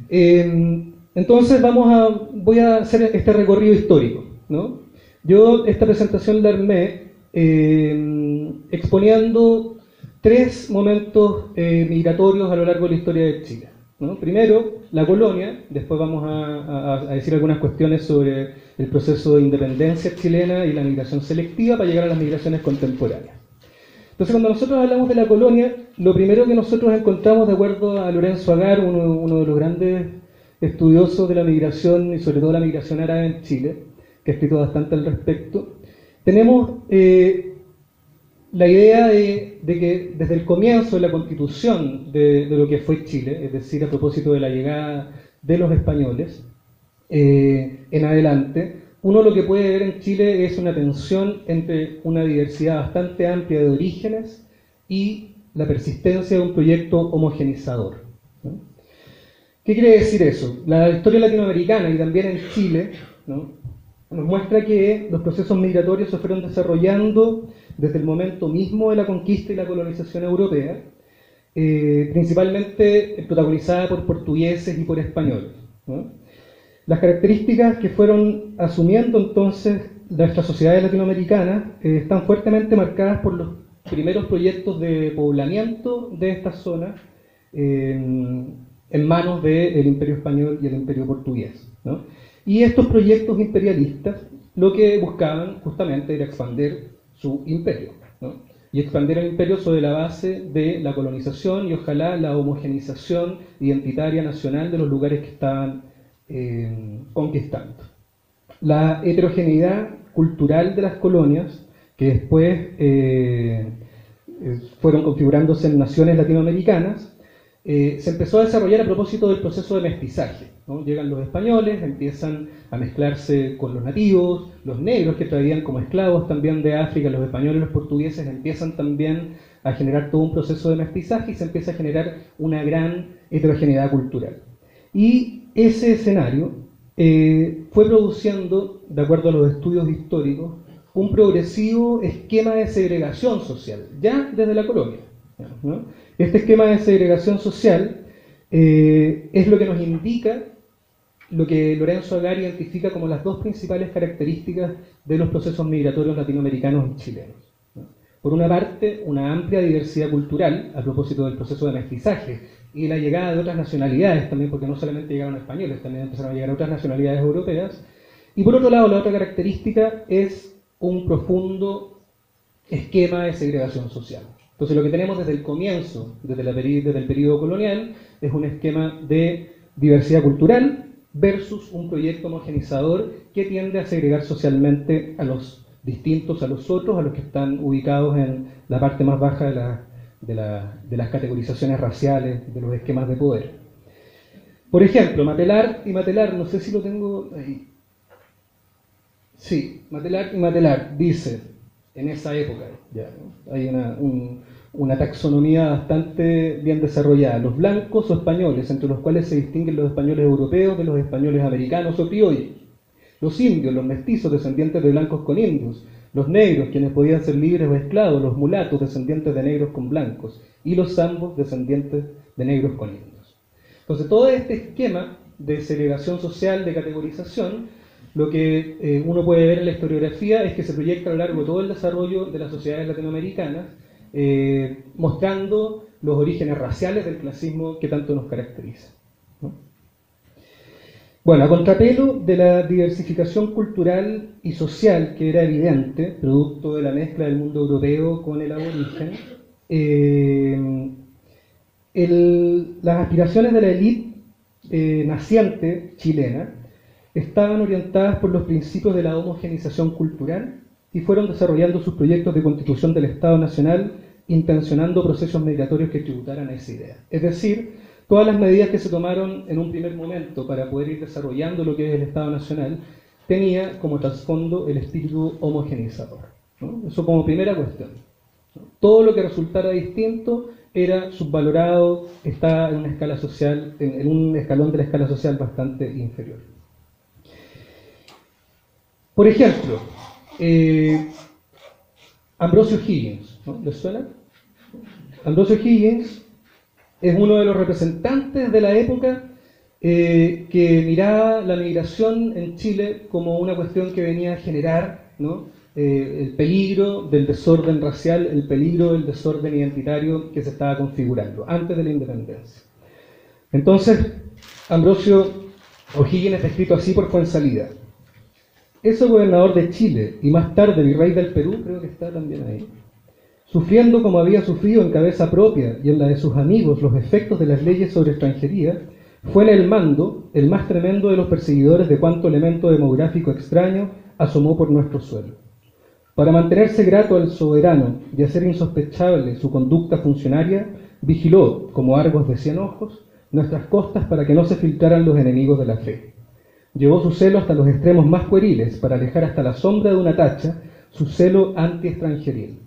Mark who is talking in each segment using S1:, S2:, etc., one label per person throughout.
S1: Entonces voy a hacer este recorrido histórico, ¿no? Yo esta presentación la armé exponiendo tres momentos migratorios a lo largo de la historia de Chile, ¿no? Primero, la colonia, después vamos a decir algunas cuestiones sobre el proceso de independencia chilena y la migración selectiva para llegar a las migraciones contemporáneas. Entonces, cuando nosotros hablamos de la colonia, lo primero que nosotros encontramos, de acuerdo a Lorenzo Agar, uno de los grandes estudiosos de la migración y sobre todo la migración árabe en Chile, que ha escrito bastante al respecto, tenemos la idea de que desde el comienzo de la constitución de lo que fue Chile, es decir, a propósito de la llegada de los españoles, en adelante, uno lo que puede ver en Chile es una tensión entre una diversidad bastante amplia de orígenes y la persistencia de un proyecto homogenizador, ¿no? ¿Qué quiere decir eso? La historia latinoamericana y también en Chile, ¿no?, nos muestra que los procesos migratorios se fueron desarrollando desde el momento mismo de la conquista y la colonización europea, principalmente protagonizada por portugueses y por españoles, ¿no? Las características que fueron asumiendo entonces nuestras sociedades latinoamericanas están fuertemente marcadas por los primeros proyectos de poblamiento de estas zonas en manos del Imperio Español y el Imperio Portugués, ¿no? Y estos proyectos imperialistas lo que buscaban justamente era expandir su imperio, ¿no? Y expandir el imperio sobre la base de la colonización y ojalá la homogenización identitaria nacional de los lugares que estaban conquistando. La heterogeneidad cultural de las colonias, que después fueron configurándose en naciones latinoamericanas, se empezó a desarrollar a propósito del proceso de mestizaje, ¿no? Llegan los españoles, empiezan a mezclarse con los nativos, los negros que traían como esclavos también de África, los españoles y los portugueses empiezan también a generar todo un proceso de mestizaje y se empieza a generar una gran heterogeneidad cultural. Y ese escenario fue produciendo, de acuerdo a los estudios históricos, un progresivo esquema de segregación social, ya desde la colonia, ¿no? Este esquema de segregación social es lo que nos indica lo que Lorenzo Agar identifica como las dos principales características de los procesos migratorios latinoamericanos y chilenos, ¿no? Por una parte, una amplia diversidad cultural, a propósito del proceso de mestizaje, y la llegada de otras nacionalidades también, porque no solamente llegaron españoles, también empezaron a llegar otras nacionalidades europeas. Y por otro lado, la otra característica es un profundo esquema de segregación social. Entonces, lo que tenemos desde el comienzo, desde el periodo colonial, es un esquema de diversidad cultural versus un proyecto homogenizador que tiende a segregar socialmente a los distintos, a los otros, a los que están ubicados en la parte más baja de las categorizaciones raciales, de los esquemas de poder. Por ejemplo, Matelar y Matelar, no sé si lo tengo ahí. Sí, Matelar y Matelar dice, en esa época, ya, ¿no?, hay una taxonomía bastante bien desarrollada. Los blancos o españoles, entre los cuales se distinguen los españoles europeos de los españoles americanos o criollos. Los indios, los mestizos, descendientes de blancos con indios. Los negros, quienes podían ser libres o esclavos. Los mulatos, descendientes de negros con blancos. Y los zambos, descendientes de negros con indios. Entonces, todo este esquema de segregación social, de categorización, lo que uno puede ver en la historiografía es que se proyecta a lo largo de todo el desarrollo de las sociedades latinoamericanas, mostrando los orígenes raciales del clasismo que tanto nos caracteriza, ¿no? Bueno, a contrapelo de la diversificación cultural y social que era evidente, producto de la mezcla del mundo europeo con el aborigen, las aspiraciones de la élite naciente chilena estaban orientadas por los principios de la homogenización cultural y fueron desarrollando sus proyectos de constitución del Estado Nacional, intencionando procesos migratorios que tributaran a esa idea. Es decir, todas las medidas que se tomaron en un primer momento para poder ir desarrollando lo que es el Estado Nacional, tenía como trasfondo el espíritu homogenizador, ¿no? Eso como primera cuestión, ¿no? Todo lo que resultara distinto era subvalorado, estaba en una escala social, en un escalón de la escala social bastante inferior. Por ejemplo, Ambrosio Higgins, ¿no? ¿Les suena? Ambrosio Higgins es uno de los representantes de la época que miraba la migración en Chile como una cuestión que venía a generar, ¿no?, el peligro del desorden racial, el peligro del desorden identitario que se estaba configurando antes de la independencia. Entonces, Ambrosio O'Higgins está escrito así por Fuenzalida. Ese gobernador de Chile y más tarde virrey del Perú, creo que está también ahí, sufriendo como había sufrido en cabeza propia y en la de sus amigos los efectos de las leyes sobre extranjería, fue en el mando el más tremendo de los perseguidores de cuanto elemento demográfico extraño asomó por nuestro suelo. Para mantenerse grato al soberano y hacer insospechable su conducta funcionaria, vigiló, como Argos de 100 ojos, nuestras costas para que no se filtraran los enemigos de la fe. Llevó su celo hasta los extremos más pueriles para alejar hasta la sombra de una tacha su celo anti-extranjeril.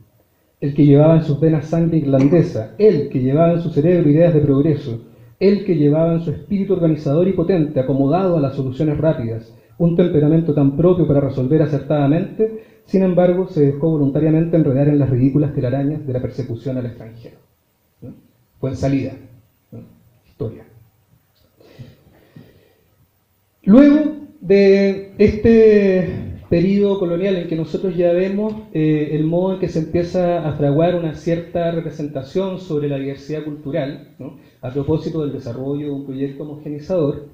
S1: El que llevaba en sus venas sangre irlandesa, el que llevaba en su cerebro ideas de progreso, el que llevaba en su espíritu organizador y potente, acomodado a las soluciones rápidas, un temperamento tan propio para resolver acertadamente, sin embargo, se dejó voluntariamente enredar en las ridículas telarañas de la persecución al extranjero. ¿No? Fuenzalida, ¿no? Historia. Luego de este periodo colonial en que nosotros ya vemos el modo en que se empieza a fraguar una cierta representación sobre la diversidad cultural, ¿no?, a propósito del desarrollo de un proyecto homogenizador,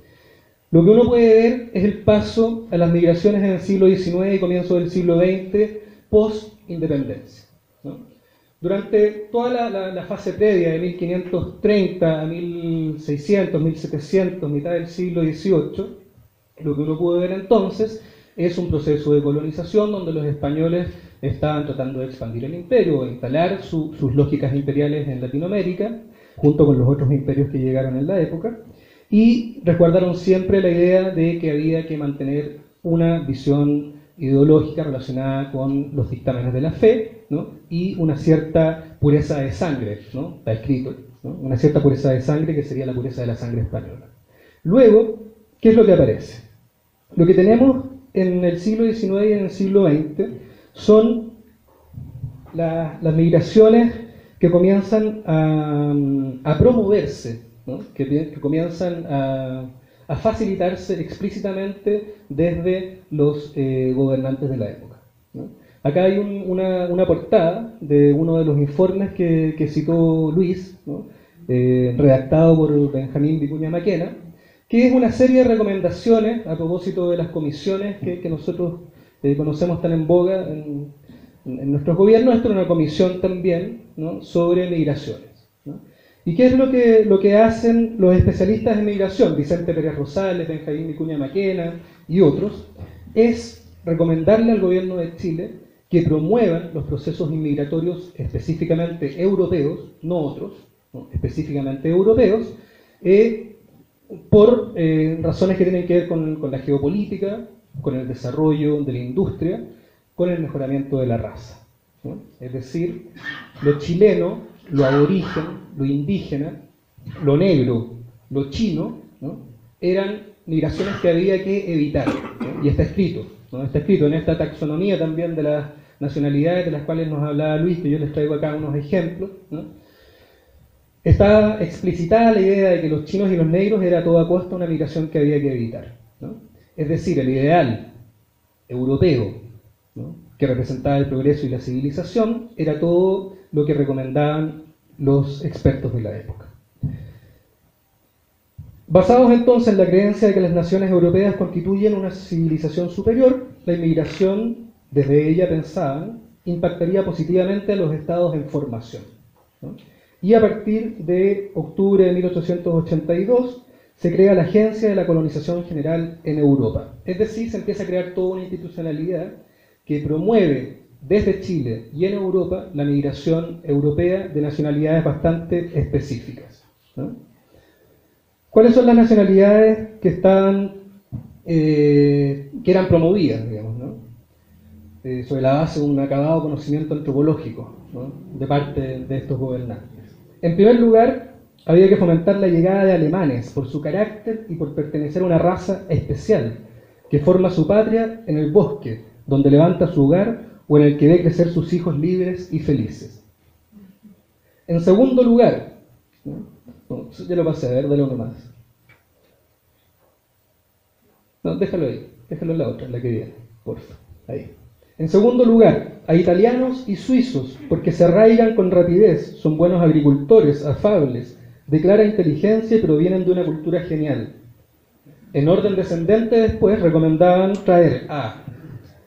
S1: lo que uno puede ver es el paso a las migraciones en el siglo XIX y comienzo del siglo XX post-independencia, ¿no? Durante toda la fase previa de 1530 a 1600, 1700, mitad del siglo XVIII, lo que uno pudo ver entonces es un proceso de colonización donde los españoles estaban tratando de expandir el imperio, o instalar sus lógicas imperiales en Latinoamérica, junto con los otros imperios que llegaron en la época, y resguardaron siempre la idea de que había que mantener una visión ideológica relacionada con los dictámenes de la fe, ¿no?, y una cierta pureza de sangre, ¿no?, está escrito, ¿no?, una cierta pureza de sangre que sería la pureza de la sangre española. Luego, ¿qué es lo que aparece? Lo que tenemos en el siglo XIX y en el siglo XX son las migraciones que comienzan a promoverse, ¿no?, que comienzan a facilitarse explícitamente desde los gobernantes de la época, ¿no? Acá hay una portada de uno de los informes que citó Luis, ¿no?, redactado por Benjamín Vicuña Maquena, que es una serie de recomendaciones a propósito de las comisiones que nosotros conocemos tan en boga en nuestros gobiernos. Esto es una comisión también, ¿no?, sobre migraciones, ¿no? ¿Y qué es lo que hacen los especialistas en migración? Vicente Pérez Rosales, Benjamín Vicuña Maquena y otros, es recomendarle al gobierno de Chile que promuevan los procesos inmigratorios específicamente europeos, no otros, ¿no?, específicamente europeos, por razones que tienen que ver con la geopolítica, con el desarrollo de la industria, con el mejoramiento de la raza, ¿no? Es decir, lo chileno, lo aborigen, lo indígena, lo negro, lo chino, ¿no?, eran migraciones que había que evitar, ¿no? Y está escrito, ¿no?, está escrito en esta taxonomía también de las nacionalidades de las cuales nos hablaba Luis, que yo les traigo acá unos ejemplos, ¿no? Está explicitada la idea de que los chinos y los negros era a toda costa una migración que había que evitar, ¿no? Es decir, el ideal europeo, ¿no?, que representaba el progreso y la civilización, era todo lo que recomendaban los expertos de la época. Basados entonces en la creencia de que las naciones europeas constituyen una civilización superior, la inmigración, desde ella pensaban, impactaría positivamente a los estados en formación, ¿no? Y a partir de octubre de 1882 se crea la Agencia de la Colonización General en Europa. Es decir, se empieza a crear toda una institucionalidad que promueve desde Chile y en Europa la migración europea de nacionalidades bastante específicas, ¿no? ¿Cuáles son las nacionalidades que eran promovidas, digamos, ¿no?, sobre la base de un acabado conocimiento antropológico, ¿no?, de parte de estos gobernantes? En primer lugar, había que fomentar la llegada de alemanes por su carácter y por pertenecer a una raza especial que forma su patria en el bosque, donde levanta su hogar o en el que ve crecer sus hijos libres y felices. En segundo lugar, ¿no?, ya lo pasé, a ver, dale uno más. No, déjalo ahí, déjalo en la otra, en la que viene, porfa. Ahí. En segundo lugar, a italianos y suizos, porque se arraigan con rapidez, son buenos agricultores, afables, de clara inteligencia y provienen de una cultura genial. En orden descendente después recomendaban traer a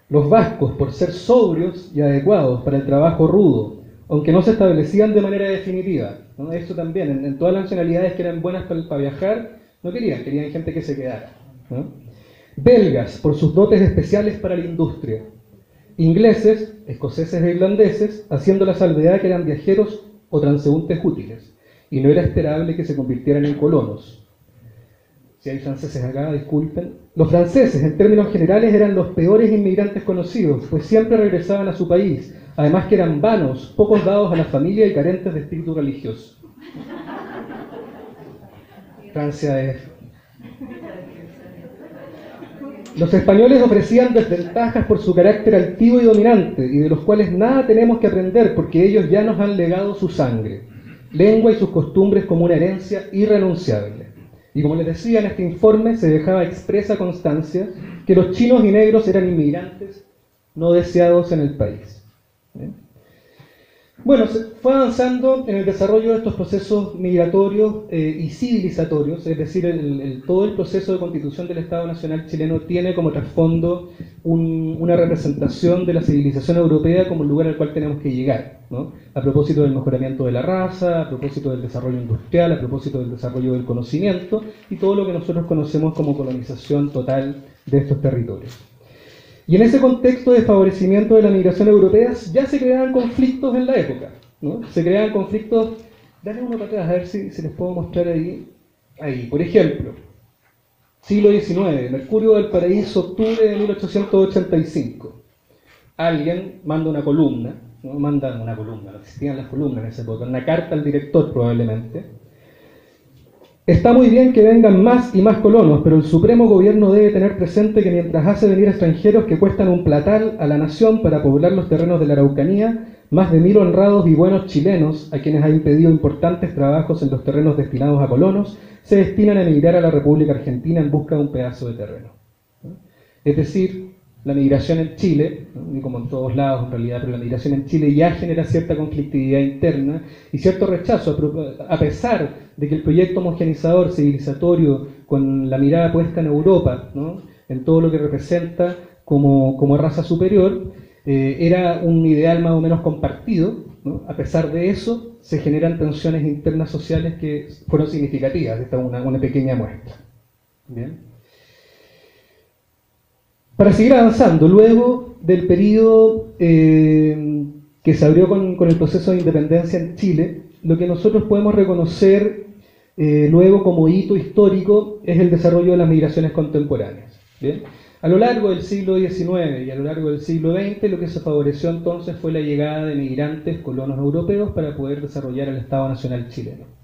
S1: los vascos por ser sobrios y adecuados para el trabajo rudo, aunque no se establecían de manera definitiva, ¿no? Esto también, en todas las nacionalidades que eran buenas para viajar, no querían gente que se quedara, ¿no? Belgas, por sus dotes especiales para la industria. Ingleses, escoceses e irlandeses, haciendo la salvedad que eran viajeros o transeúntes útiles, y no era esperable que se convirtieran en colonos. Si hay franceses acá, disculpen. Los franceses, en términos generales, eran los peores inmigrantes conocidos, pues siempre regresaban a su país, además que eran vanos, pocos dados a la familia y carentes de espíritu religioso. Francia es... Los españoles ofrecían desventajas por su carácter altivo y dominante, y de los cuales nada tenemos que aprender porque ellos ya nos han legado su sangre, lengua y sus costumbres como una herencia irrenunciable. Y como les decía, en este informe se dejaba expresa constancia que los chinos y negros eran inmigrantes no deseados en el país. Bueno, se fue avanzando en el desarrollo de estos procesos migratorios y civilizatorios, es decir, todo el proceso de constitución del Estado Nacional chileno tiene como trasfondo una representación de la civilización europea como el lugar al cual tenemos que llegar, ¿no? A propósito del mejoramiento de la raza, a propósito del desarrollo industrial, a propósito del desarrollo del conocimiento y todo lo que nosotros conocemos como colonización total de estos territorios. Y en ese contexto de favorecimiento de la migración europea ya se creaban conflictos en la época, ¿no? Se creaban conflictos, dale uno para atrás a ver si les puedo mostrar ahí. Ahí, por ejemplo, siglo XIX, Mercurio del Paraíso, octubre de 1885. Alguien manda una columna, no existían las columnas en esa época, una carta al director probablemente. Está muy bien que vengan más y más colonos, pero el Supremo Gobierno debe tener presente que mientras hace venir extranjeros que cuestan un platal a la nación para poblar los terrenos de la Araucanía, más de 1000 honrados y buenos chilenos, a quienes ha impedido importantes trabajos en los terrenos destinados a colonos, se destinan a emigrar a la República Argentina en busca de un pedazo de terreno. Es decir, la migración en Chile, ¿no? Y como en todos lados en realidad, pero la migración en Chile ya genera cierta conflictividad interna y cierto rechazo, a pesar de que el proyecto homogenizador, civilizatorio, con la mirada puesta en Europa, ¿no? En todo lo que representa como raza superior, era un ideal más o menos compartido, ¿no? A pesar de eso, se generan tensiones internas sociales que fueron significativas. Esta es una pequeña muestra. Bien. Para seguir avanzando, luego del periodo que se abrió con el proceso de independencia en Chile, lo que nosotros podemos reconocer luego como hito histórico es el desarrollo de las migraciones contemporáneas. ¿Bien? A lo largo del siglo XIX y a lo largo del siglo XX, lo que se favoreció entonces fue la llegada de migrantes colonos europeos para poder desarrollar el Estado Nacional chileno.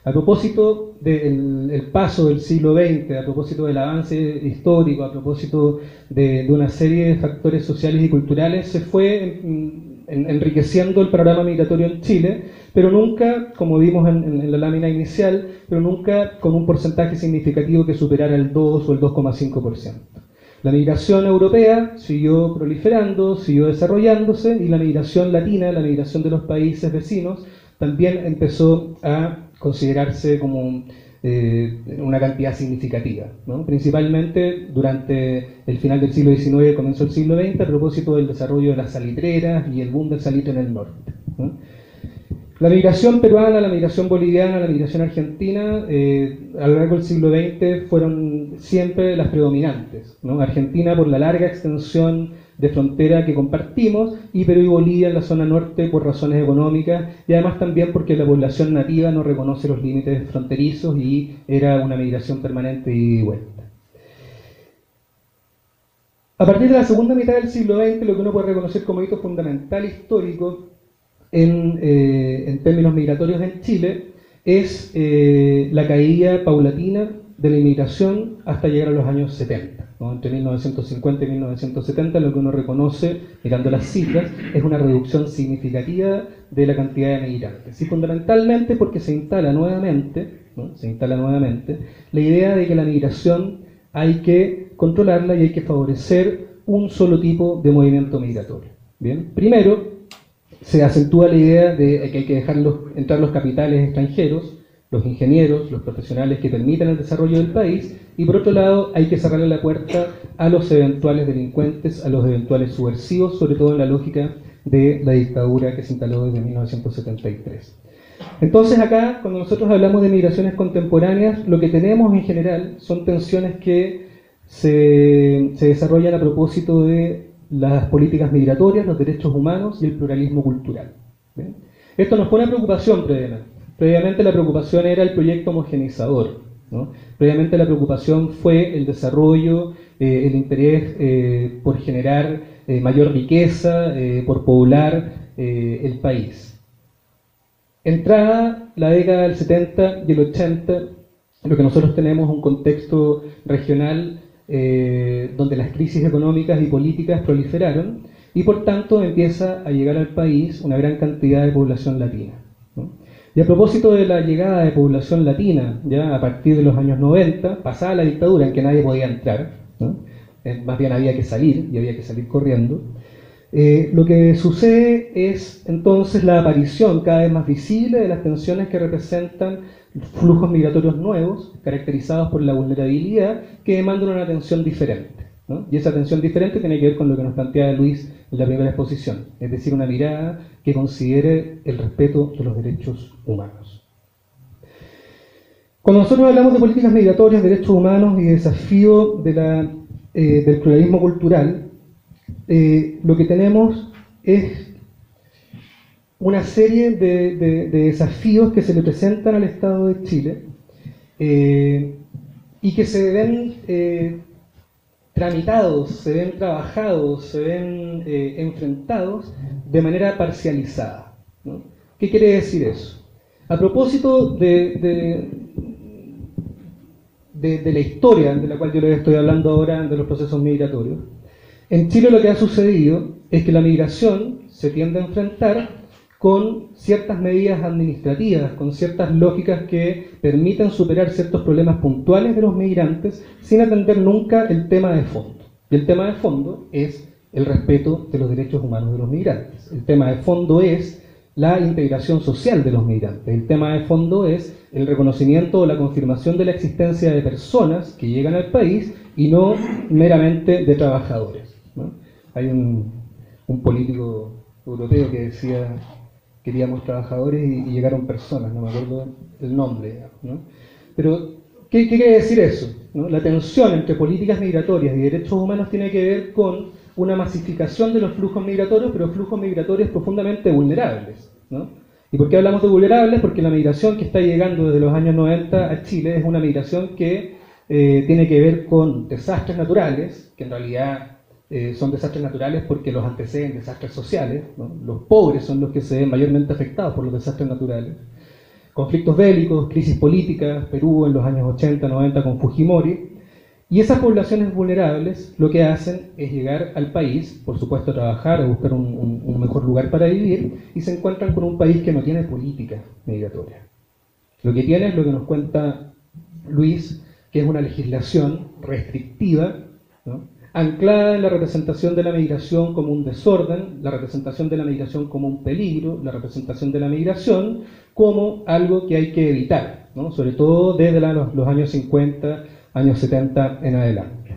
S1: A propósito del paso del siglo XX, a propósito del avance histórico, a propósito de una serie de factores sociales y culturales, se fue enriqueciendo el panorama migratorio en Chile, pero nunca, como vimos en la lámina inicial, pero nunca con un porcentaje significativo que superara el 2 o el 2,5%. La migración europea siguió proliferando, siguió desarrollándose, y la migración latina, la migración de los países vecinos, también empezó a considerarse como una cantidad significativa, ¿no? Principalmente durante el final del siglo XIX y comienzo del siglo XX, a propósito del desarrollo de las salitreras y el boom del salitre en el norte, ¿no? La migración peruana, la migración boliviana, la migración argentina, a lo largo del siglo XX fueron siempre las predominantes, ¿no? Argentina por la larga extensión de frontera que compartimos, y Perú y Bolivia en la zona norte por razones económicas, y además también porque la población nativa no reconoce los límites fronterizos y era una migración permanente y vuelta. A partir de la segunda mitad del siglo XX, lo que uno puede reconocer como hito fundamental histórico en términos migratorios en Chile es la caída paulatina de la inmigración hasta llegar a los años 70. ¿No? Entre 1950 y 1970 lo que uno reconoce, mirando las cifras, es una reducción significativa de la cantidad de migrantes. Y fundamentalmente porque se instala nuevamente, ¿no? La idea de que la migración hay que controlarla y hay que favorecer un solo tipo de movimiento migratorio. Bien, primero se acentúa la idea de que hay que dejar entrar los capitales extranjeros, los ingenieros, los profesionales que permitan el desarrollo del país, y por otro lado hay que cerrarle la puerta a los eventuales delincuentes, a los eventuales subversivos, sobre todo en la lógica de la dictadura que se instaló desde 1973. Entonces acá, cuando nosotros hablamos de migraciones contemporáneas, lo que tenemos en general son tensiones que se desarrollan a propósito de las políticas migratorias, los derechos humanos y el pluralismo cultural. ¿Bien? Esto nos pone preocupación previamente. Previamente la preocupación era el proyecto homogeneizador, ¿no? Previamente la preocupación fue el desarrollo, el interés por generar mayor riqueza, por poblar el país. Entrada la década del 70 y el 80, lo que nosotros tenemos es un contexto regional donde las crisis económicas y políticas proliferaron y por tanto empieza a llegar al país una gran cantidad de población latina, ¿no? Y a propósito de la llegada de población latina, ya a partir de los años 90, pasada la dictadura en que nadie podía entrar, ¿no? Más bien había que salir y había que salir corriendo. Lo que sucede es entonces la aparición cada vez más visible de las tensiones que representan flujos migratorios nuevos, caracterizados por la vulnerabilidad, que demandan una atención diferente, ¿no? Y esa atención diferente tiene que ver con lo que nos planteaba Luis en la primera exposición, es decir, una mirada que considere el respeto de los derechos humanos. Cuando nosotros hablamos de políticas migratorias, derechos humanos y desafío del pluralismo cultural, lo que tenemos es una serie de desafíos que se le presentan al Estado de Chile y que se ven tramitados, se ven trabajados, se ven enfrentados de manera parcializada, ¿no? ¿Qué quiere decir eso? A propósito de la historia de la cual yo les estoy hablando ahora, de los procesos migratorios, en Chile lo que ha sucedido es que la migración se tiende a enfrentar con ciertas medidas administrativas, con ciertas lógicas que permiten superar ciertos problemas puntuales de los migrantes sin atender nunca el tema de fondo. Y el tema de fondo es el respeto de los derechos humanos de los migrantes. El tema de fondo es la integración social de los migrantes. El tema de fondo es el reconocimiento o la confirmación de la existencia de personas que llegan al país y no meramente de trabajadores, ¿no? Hay un político europeo que decía: queríamos trabajadores y llegaron personas, no me acuerdo el nombre, ¿no? Pero, ¿qué quiere decir eso? ¿No? La tensión entre políticas migratorias y derechos humanos tiene que ver con una masificación de los flujos migratorios, pero flujos migratorios profundamente vulnerables, ¿no? ¿Y por qué hablamos de vulnerables? Porque la migración que está llegando desde los años 90 a Chile es una migración que tiene que ver con desastres naturales, que en realidad son desastres naturales porque los anteceden desastres sociales, ¿no? Los pobres son los que se ven mayormente afectados por los desastres naturales. Conflictos bélicos, crisis políticas, Perú en los años 80, 90 con Fujimori. Y esas poblaciones vulnerables lo que hacen es llegar al país, por supuesto a trabajar, a buscar un mejor lugar para vivir, y se encuentran con un país que no tiene política migratoria. Lo que tiene es lo que nos cuenta Luis, que es una legislación restrictiva, ¿no? Anclada en la representación de la migración como un desorden, la representación de la migración como un peligro, la representación de la migración como algo que hay que evitar, ¿no? Sobre todo desde los años 50, años 70 en adelante.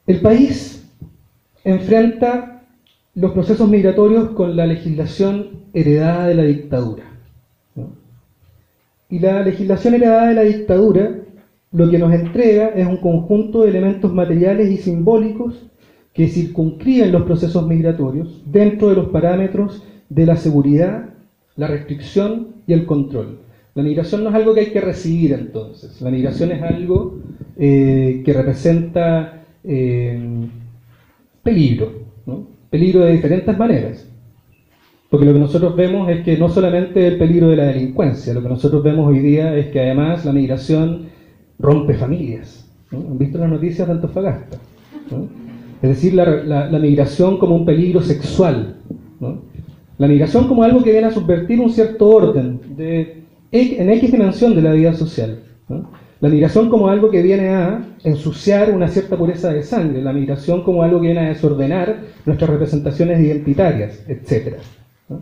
S1: El país enfrenta los procesos migratorios con la legislación heredada de la dictadura, ¿no? Y la legislación heredada de la dictadura lo que nos entrega es un conjunto de elementos materiales y simbólicos que circunscriben los procesos migratorios dentro de los parámetros de la seguridad, la restricción y el control. La migración no es algo que hay que recibir entonces, la migración es algo que representa peligro, ¿no? Peligro de diferentes maneras. Porque lo que nosotros vemos es que no solamente el peligro de la delincuencia, lo que nosotros vemos hoy día es que además la migración rompe familias, ¿no? ¿Han visto las noticias de Antofagasta? ¿No? Es decir, la migración como un peligro sexual, ¿no? La migración como algo que viene a subvertir un cierto orden en X dimensión de la vida social, ¿no? La migración como algo que viene a ensuciar una cierta pureza de sangre, la migración como algo que viene a desordenar nuestras representaciones identitarias, etc. ¿No?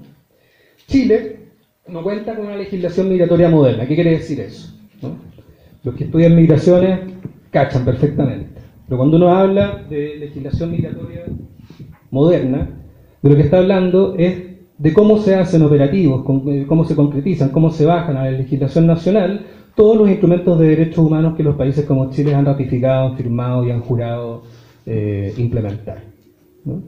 S1: Chile no cuenta con una legislación migratoria moderna. ¿Qué quiere decir eso? ¿No? Los que estudian migraciones cachan perfectamente. Pero cuando uno habla de legislación migratoria moderna, de lo que está hablando es de cómo se hacen operativos, cómo se concretizan, cómo se bajan a la legislación nacional todos los instrumentos de derechos humanos que los países como Chile han ratificado, han firmado y han jurado implementar, ¿no?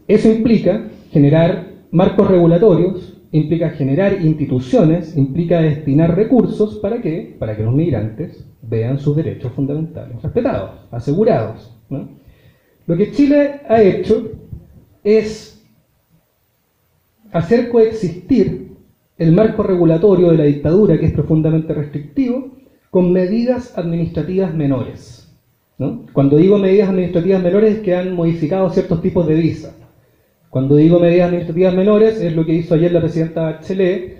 S1: Eso implica generar marcos regulatorios, implica generar instituciones, implica destinar recursos. ¿Para qué? Para que los migrantes vean sus derechos fundamentales respetados, asegurados, ¿no? Lo que Chile ha hecho es hacer coexistir el marco regulatorio de la dictadura, que es profundamente restrictivo, con medidas administrativas menores, ¿no? Cuando digo medidas administrativas menores es que han modificado ciertos tipos de visas. Cuando digo medidas administrativas menores es lo que hizo ayer la presidenta Bachelet,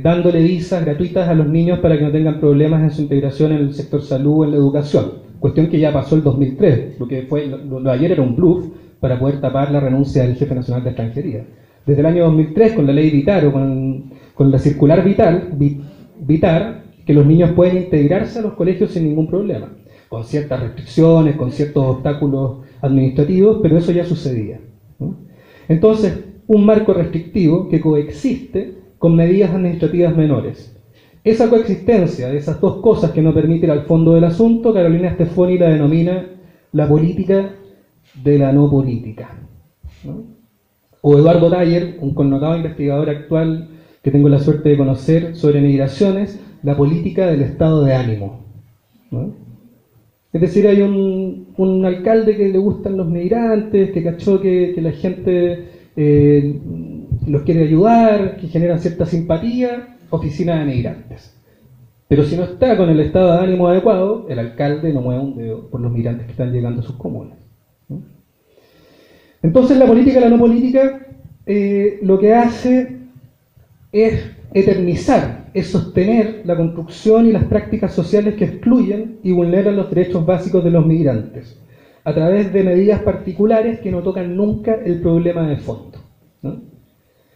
S1: dándole visas gratuitas a los niños para que no tengan problemas en su integración en el sector salud o en la educación. Cuestión que ya pasó el 2003, lo de ayer era un bluff para poder tapar la renuncia del jefe nacional de extranjería. Desde el año 2003, con la ley Vitar o con la circular Vitar, que los niños pueden integrarse a los colegios sin ningún problema, con ciertas restricciones, con ciertos obstáculos administrativos, pero eso ya sucedía, ¿no? Entonces, un marco restrictivo que coexiste con medidas administrativas menores. Esa coexistencia de esas dos cosas que no permite ir al fondo del asunto, Carolina Stefani la denomina la política de la no política, ¿no? O Eduardo Taller, un connotado investigador actual que tengo la suerte de conocer sobre migraciones, la política del estado de ánimo, ¿no? Es decir, hay un alcalde que le gustan los migrantes, que cachó que la gente los quiere ayudar, que generan cierta simpatía, oficina de migrantes. Pero si no está con el estado de ánimo adecuado, el alcalde no mueve un dedo por los migrantes que están llegando a sus comunas, ¿no? Entonces la política, la no política, lo que hace es eternizar, es sostener la construcción y las prácticas sociales que excluyen y vulneran los derechos básicos de los migrantes, a través de medidas particulares que no tocan nunca el problema de fondo, ¿no?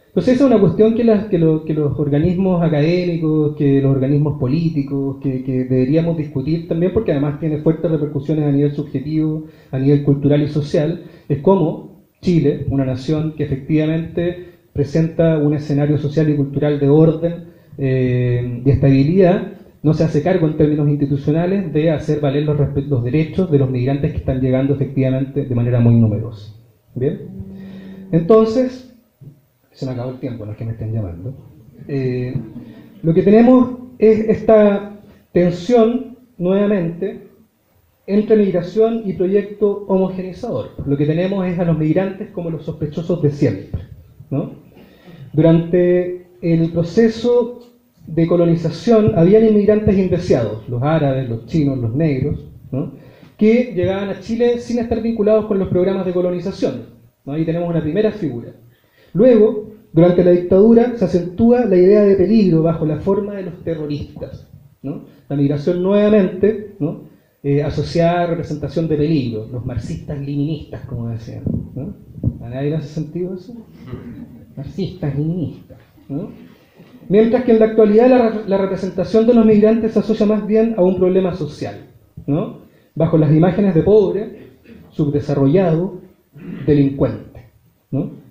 S1: Entonces esa es una cuestión que los organismos académicos, que los organismos políticos, que deberíamos discutir también, porque además tiene fuertes repercusiones a nivel subjetivo, a nivel cultural y social. Es como Chile, una nación que efectivamente presenta un escenario social y cultural de orden, de estabilidad, no se hace cargo en términos institucionales de hacer valer los derechos de los migrantes que están llegando efectivamente de manera muy numerosa. ¿Bien? Entonces, se me acabó el tiempo, no es que me estén llamando. Lo que tenemos es esta tensión, nuevamente, entre migración y proyecto homogeneizador. Lo que tenemos es a los migrantes como los sospechosos de siempre, ¿no? Durante el proceso de colonización habían inmigrantes indeseados, los árabes, los chinos, los negros, ¿no?, que llegaban a Chile sin estar vinculados con los programas de colonización, ¿no? Ahí tenemos una primera figura. Luego, durante la dictadura, se acentúa la idea de peligro bajo la forma de los terroristas, ¿no? La migración nuevamente, ¿no?, asociada a representación de peligro, los marxistas-leninistas, como decían, ¿no? ¿A nadie le hace sentido eso? Marxistas-leninistas, ¿no? Mientras que en la actualidad la representación de los migrantes se asocia más bien a un problema social, ¿no?, bajo las imágenes de pobre, subdesarrollado, delincuente, ¿no?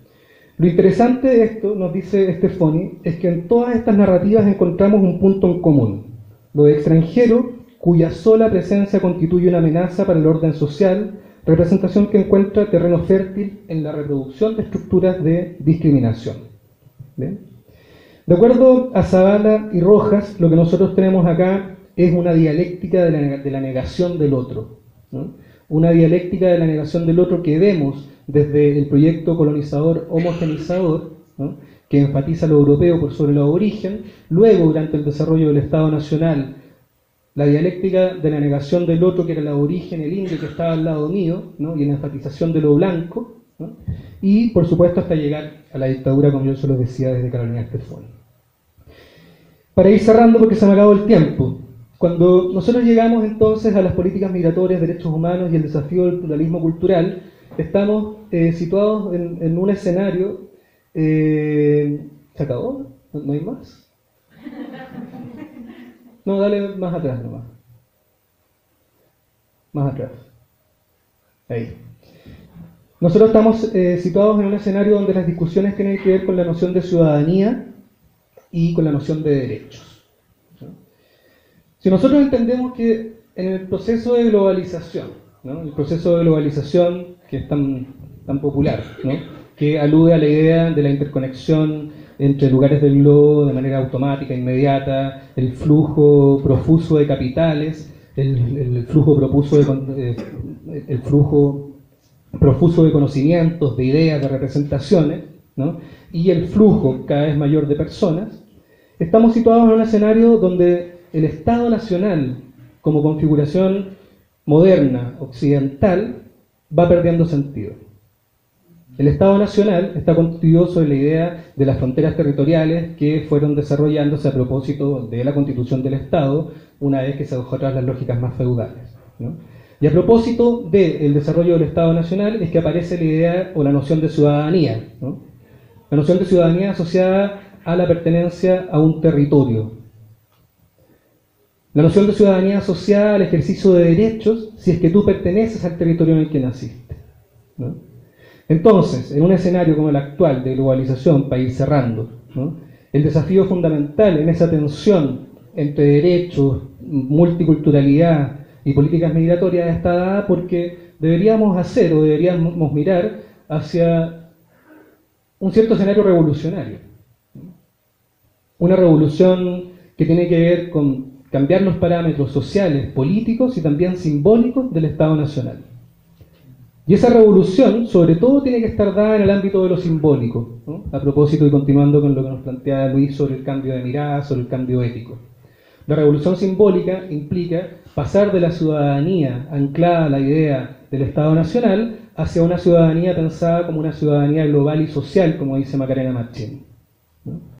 S1: Lo interesante de esto, nos dice Stefani, es que en todas estas narrativas encontramos un punto en común: lo de extranjero cuya sola presencia constituye una amenaza para el orden social, representación que encuentra terreno fértil en la reproducción de estructuras de discriminación. ¿Bien? De acuerdo a Zavala y Rojas, lo que nosotros tenemos acá es una dialéctica de la negación del otro, ¿no? Una dialéctica de la negación del otro que vemos desde el proyecto colonizador homogeneizador, ¿no?, que enfatiza lo europeo por sobre lo aborigen. Luego, durante el desarrollo del Estado Nacional, la dialéctica de la negación del otro, que era el aborigen, el indio que estaba al lado mío, ¿no?, y la enfatización de lo blanco, ¿no?, y por supuesto hasta llegar a la dictadura, como yo se lo decía desde Carolina Stefani. Para ir cerrando, porque se me acabó el tiempo, cuando nosotros llegamos entonces a las políticas migratorias, derechos humanos y el desafío del pluralismo cultural, estamos situados en un escenario... ¿se acabó? ¿No hay más? No, dale más atrás nomás. Más atrás. Ahí. Nosotros estamos situados en un escenario donde las discusiones tienen que ver con la noción de ciudadanía y con la noción de derechos. ¿No? Si nosotros entendemos que en el proceso de globalización, ¿no? El proceso de globalización que es tan popular, ¿no? Que alude a la idea de la interconexión entre lugares del globo de manera automática, inmediata, el flujo profuso de capitales, el flujo profuso de conocimientos, de ideas, de representaciones, ¿no? Y el flujo cada vez mayor de personas, estamos situados en un escenario donde el Estado Nacional, como configuración moderna, occidental, va perdiendo sentido. El Estado Nacional está constituido sobre la idea de las fronteras territoriales que fueron desarrollándose a propósito de la constitución del Estado, una vez que se dejó atrás las lógicas más feudales, ¿no? Y a propósito del desarrollo del Estado Nacional es que aparece la idea o la noción de ciudadanía, ¿no? La noción de ciudadanía asociada a la pertenencia a un territorio. La noción de ciudadanía asociada al ejercicio de derechos si es que tú perteneces al territorio en el que naciste, ¿no? Entonces, en un escenario como el actual de globalización, para ir cerrando, ¿no? El desafío fundamental en esa tensión entre derechos, multiculturalidad y políticas migratorias está dada porque deberíamos mirar hacia un cierto escenario revolucionario. Una revolución que tiene que ver con cambiar los parámetros sociales, políticos y también simbólicos del Estado Nacional. Y esa revolución, sobre todo, tiene que estar dada en el ámbito de lo simbólico, ¿no? A propósito y continuando con lo que nos planteaba Luis sobre el cambio de mirada, sobre el cambio ético. La revolución simbólica implica pasar de la ciudadanía anclada a la idea del Estado Nacional hacia una ciudadanía pensada como una ciudadanía global y social, como dice Macarena Machín, ¿no?